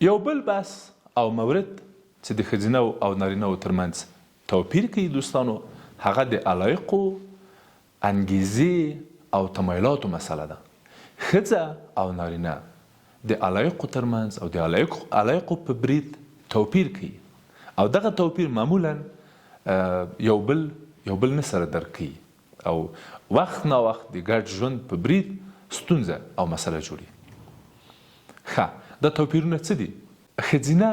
یو بل بحث او مورد چې د ښځینه او نارینه ترمنځ توپیر کوي دوستانو، هغه د علایقو، انګیزې او تمایلاتو مسله ده. ښځه او نارینه د علایقو ترمنځ او د علایقو په برید توپیر کوي او دغه توپیر معمولا یو بل نه سره درک کوي او وخت نا وخت د ګډ ژوند په برید ستونزه او مسله جوړي. دا توپیرونه څه دي؟ ښځینه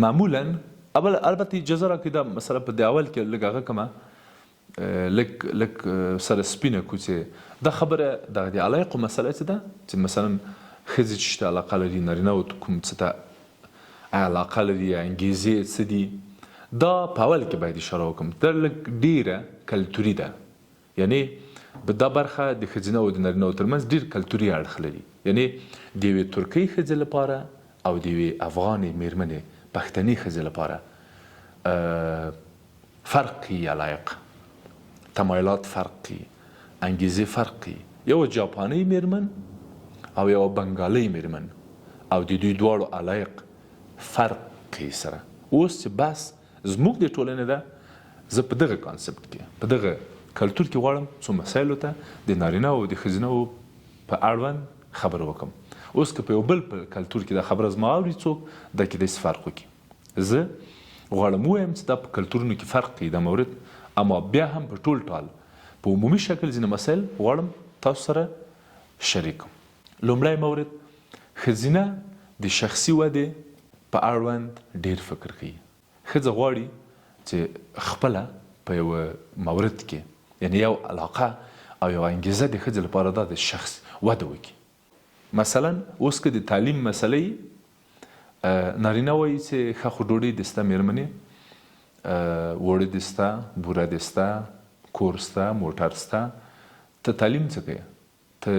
معمولا البته اجازه راکړئ دا مسله په د اول کې لږ هغه کمه لږ سره سپینه کړو چې دا خبره د علایقو مسله څه ده چې مثلا ښځې چې شته علاقه لري، نارینه کوم څه ته علاقه لري، انګیزې څه دي، دا په اول کې باید اشاره وکړم. دا لږ ډیره کلتوري ده، یعنی دا برخه د ښځینه او د نارینه ترمنځ ډیر کلتوري اړخ لري. یعنی د یوې ترکۍ ښځې لپاره او د یوې افغانې میرمنې پښتني ښځې لپاره فرق کوي، علایق، تمایلات فرق کوي، انګیزې فرق کوي. یو جاپاني میرمن او یو بنګالۍ میرمن او د دوی دواړو علایق فرق کوي سره. اوس چې بس زموږ د ټولنې ده، زه په دغه کانسپټ کې، په دغه کلتور کې غواړم څو مسایلو ته د نارینه او د ښځینه په اړوند خبره وکړم. اوس که په یو بل په کلتور کې دا خبره زما اوري څوک، دا کې داسې فرق وکړي. زه غواړم ووایم چې دا په کلتورونو کې فرق کوي دا مورد، اما بیا هم په ټول ټال په عمومي شکل ځینې مسایل غواړم تاسو سره شریک کړم. لومړی مورد، ښځینه د شخصي ودې په اړوند ډیر فکر کوي. ښځه غواړي چې خپله په یو مورد کې، یعنی یو علاقه او یو انګیزه د ښځې لپاره دا د شخص وده وکړي. مثلا اوس که د تعلیم مسلې نارینه وایي چې ښه خو ډوډۍ دې سته میرمنې، وړه دې سته، بوره دې سته، کور سته، موټر سته، ته تعلیم څه کوې، ته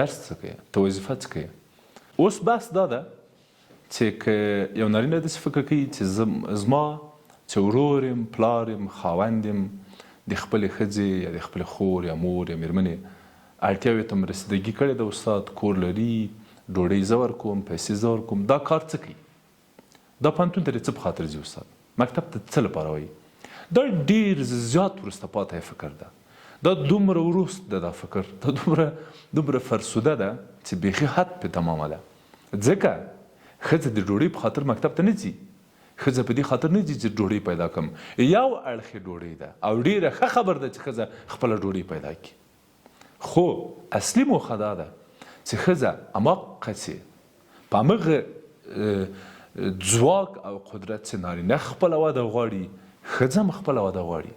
درس څه کوې، ته وظیفه څه کوې. اوس بحث دا ده چې که یو نارینه داسې فکر کوي چې زما چې ورور یم، پلار یم، خاوند یم، د خپلې ښځې یا د خپلې خور یا مور یا میرمنې اړتیاوې ته م رسیدګي کړې ده، استاد کور لري، ډوډۍ زه ورکوم، پیسې زه ورکوم، دا کار څه کوي؟ دا پوهنتون ته څه په خاطر ځي؟ استاد مکتب ته څه لپاره وایي؟ دا ډېر زیات وروسته پاتې فکر ده. دا دومره وروست ده دا فکر، دا دومره فرسوده ده چې بیخي حد پې تمامه ده. ځکه ښځه د ډوډۍ په خاطر مکتب ته نه ځي، ښځه په دې خاطر نه ځي چې ډوډۍ پیدا کړم. یو اړخ یې ډوډۍ ده او ډېره ښه خبر ده چې ښځه خپله ډوډۍ پیدا کړي، خو اصلي موخه دا ده چې ښځه هماغه څه په همغه ځواک او قدرت چې نارینه خپله وده غواړي، ښځه هم خپله وده غواړي.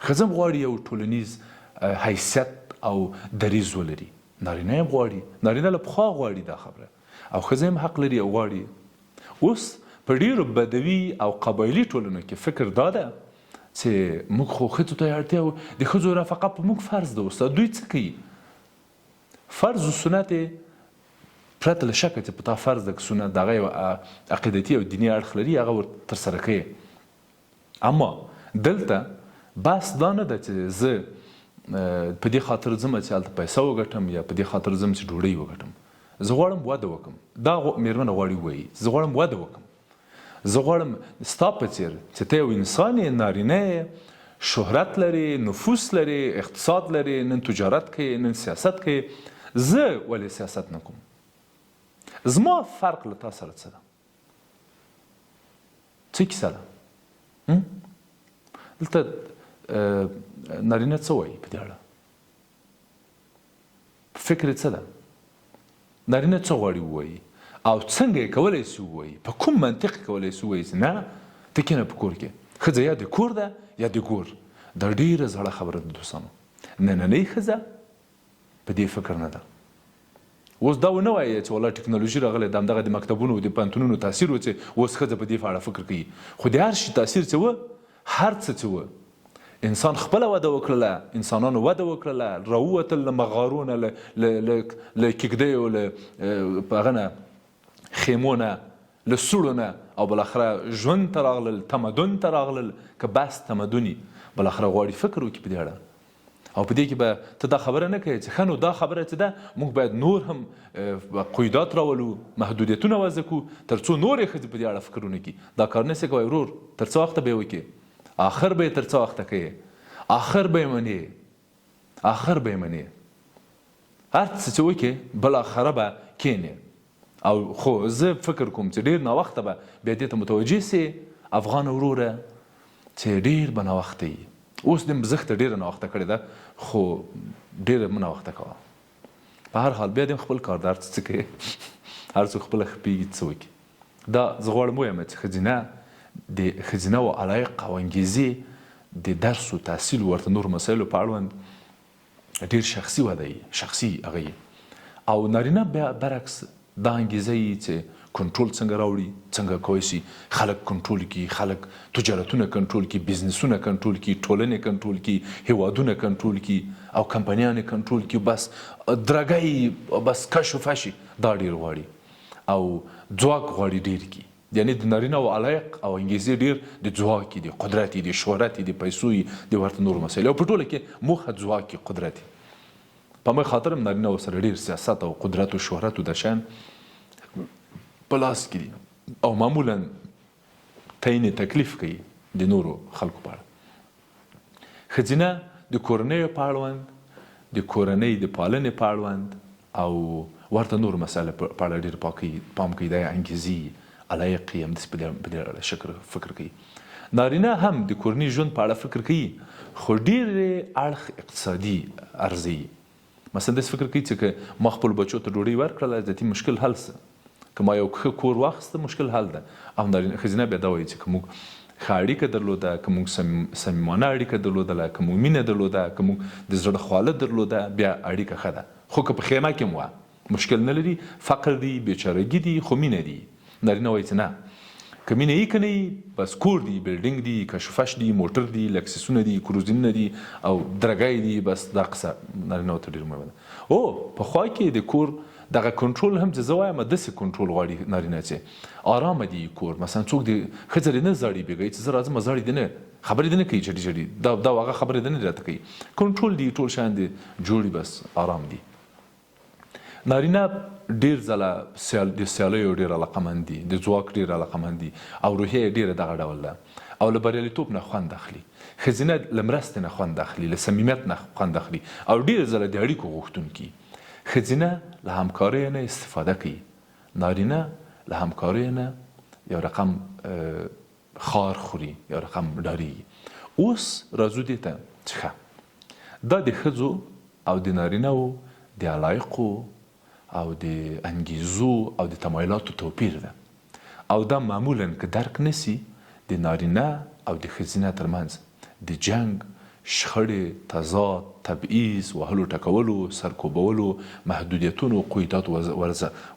ښځه هم غواړي یو ټولنیز حیثیت او دریځ ولري، نارینه هم غواړي، نارینه له پخوا غواړي دا خبره، او ښځه هم حق لري او غواړي. اوس په ډېرو بدوي او قبایلي ټولنو کې فکر دا ده چې موږ خو ښځو ته اړتیا و، د ښځو رفقه په موږ فرض ده. استاد دوی څه کوي؟ فرض و سنت یې پرته له شکه چې په تا فرض ده که سنت د هغه یو عقیدتي او دیني اړخ لري، هغه ور ترسره کوي. اما دلته بحث دا نه ده چې زه په دې خاطر ځم چې هلته پیسه وګټم یا په دې خاطر ځم چې ډوډۍ وګټم. زه غواړم وده وکړم. دا میرمنه غواړي وایي زه غواړم وده وکړم، زه غواړم ستا په څېر چې ته یو انسان یې، نارینه یې، شهرت لري، نفوس لري، اقتصاد لري، نن تجارت کوي، نن سیاست کوي، زه ولې سیاست نه کوم؟ زما فرق له تا سره څه ده؟ څه کیسه ده؟ دلته نارینه څه وایي په دې اړه؟ فکر یې څه ده؟ نارینه څه غواړي ووایي او څنګه یې کولی شي ووایي؟ په کوم منطق یې کولی شي ووایي چې نه ته کینه په کور کې، ښځه یا د کور ده یا د ګور. دا ډېره زړه خبره ده دوستانو. نننۍ ښځه په دې فکر نه ده. اوس دا ونه وایي چې والله ټکنالوژي راغلی د همدغه د مکتبونو د پوهنتونونو تاثیر و چې اوس ښځه په دې په اړه فکر کوي. خو د هر شي تاثیر چې و، هر څه چې و، انسان خپله وده وکړله، انسانانو وده وکړله، راووتل له مغارونه، له کیږدیو، له په هغه نه خیمو نه، له سوړو نه، او بالاخره ژوند ته راغلل، تمدن ته راغلل. که بحث تمدني بالاخره غواړي فکر وکړي په دې اړه. او په دې کې به ته دا خبره نه کوې چې ښه نو دا خبره چې ده موږ باید نور هم قیودات راولو، محدودیتونه وضع کړو تر څو نورې ښځې په دې اړه فکرونه کړي. دا کار نشې کوی ورور، تر څه وخته به یې وکړې؟ آخر به یې تر څه وخته کوې؟ آخر به یې منې، آخر به یې منې. هر څه چې وکړې بالاخره به کښېنې. او خو زه فکر کوم چې ډېر ناوخته به بیا دې ته متوجه سې افغان وروره چې ډېر به ناوخته یي. اوس دې مزښته ډېره ناوخته کړې ده، خو ډېره مه ناوخته کوه. په هر حال بیا دې خپل کار ده، هر څه کوې هر څوک خپله خپېږي څه وکړي. دا زه غواړم ووایم چې ښځینه و علایق او انګیزې د درس و تحصیل ورته نور مسایلو په اړوند ډېر شخصي وده یي، شخصي هغه یي. او نارینه بیا برعکس دا انګیزه یي چې کنټرول څنګه راوړي، څنګه کولی شي خلک کنټرول کړي، خلک تجارتونه کنټرول کړي، بزنسونه کنټرول کړي، ټولنې کنټرول کړي، هیوادونه کنټرول کړي او کمپنیانې کنټرول کړي. بس درګی بس کش و فشي دا ډېر غواړي او ځواک غواړي ډېر کړي. یعنې د نارینه و علایق او انګیزې ډېر د ځواک د قدرت د شهرت د پیسو د ورته نورو مسایلو او په ټوله کې موخه ځواک قدرت. په همغې خاطر هم نارینه ورسره ډېر سیاست او قدرت او شهرت و د شیان په لاس کې دي او معمولا تعیین تکلیف کوي د نورو خلکو په اړه. ښځینه د کورنیو په اړوند، د کورنۍ د پالنې په اړوند او ورته نور مسایل په اړه ډېر پام کوي. دا انګیزې علایق یې همداسې په دې اړه فکر کوي. نارینه هم د کورني ژوند په اړه فکر کوي، خو ډېر اړخ اقتصادي ارزوي. مثلا داسې فکر کوي چې که ما خپلو بچو ته ډوډۍ ورکړله ذاتي مشکل حل څه، که ما یو ښه کور واخیسته مشکل حل ده. او ښځینه بیا دا وایي چې که موږ ښه اړیکه درلوده، که موږ صمیمانه اړیکه درلودله، که موږ مینه درلوده، که موږ د زړه خواله درلوده، بیا اړیکه ښه ده. خو که په خیمه کې هم وه مشکل نه لري، فقر دی، بیچارګي دي، خو مینه دي. نارینه وایي چې نه، که مینه یې که نه یي بس کور دی، بلډینګ دی، کشفش دی، موټر دی، لکسسونه دي، کروزینونه دي او درګی دی، بس دا قصه نارینه ورته ډېر مهمه ده. او پخوا کې د کور دغه کنټرول هم چې زه وایم داسې کنټرول غواړي نارینه چې ارامه دي کور. مثلا څوک د ښځه دې نه زاړي بېګوي چې زه راځم زاړي دې نه، خبرې دې نه کوي چټي چټي، دا هغه خبرې دې نه راته کوي. کنټرول دي، ټول شیان دې جوړي، بس آرام دي. نارینه ډېر ځله د سیالیو ډېر علاقمند دي، د ځواک ډېر علاقمند دي او روحیه یې ډېره دغه ډول ده او له بریالیتوب نه خوند اخلي. ښځینه له مرستې نه خوند اخلي، له صمیمیت نه خوند اخلي او ډېر ځله د اړیکو غوښتونکي. ښځینه له همکاریو نه استفاده کوي، نارینه له همکاریو نه یو رقم خار خوري، یو رقم ډارېږي. اوس راځو دې ته چې ښه دا د ښځو او د نارینهو د علایقو او د انګیزو او د تمایلاتو توپیر ده او دا معمولا که درک نسی د نارینه او د ښځینه ترمنځ د جنگ، شخړې، تضاد، تبعیض، وهلو ټکولو، سرکوبولو، محدودیتونو، قیوداتو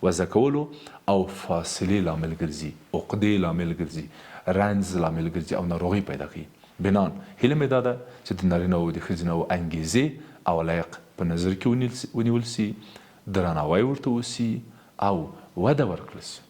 وضع کولو او فاصلې لامل ګرځي، عقدې لامل ګرځي، رنځ لامل ګرځي او ناروغۍ پیدا کوي. بنان هیله مې دا ده چې د نارینه او د ښځینه انګیزې او علایق په نظر کې ونیول سي، درناوی ورته وسي او وده ورکړل سي.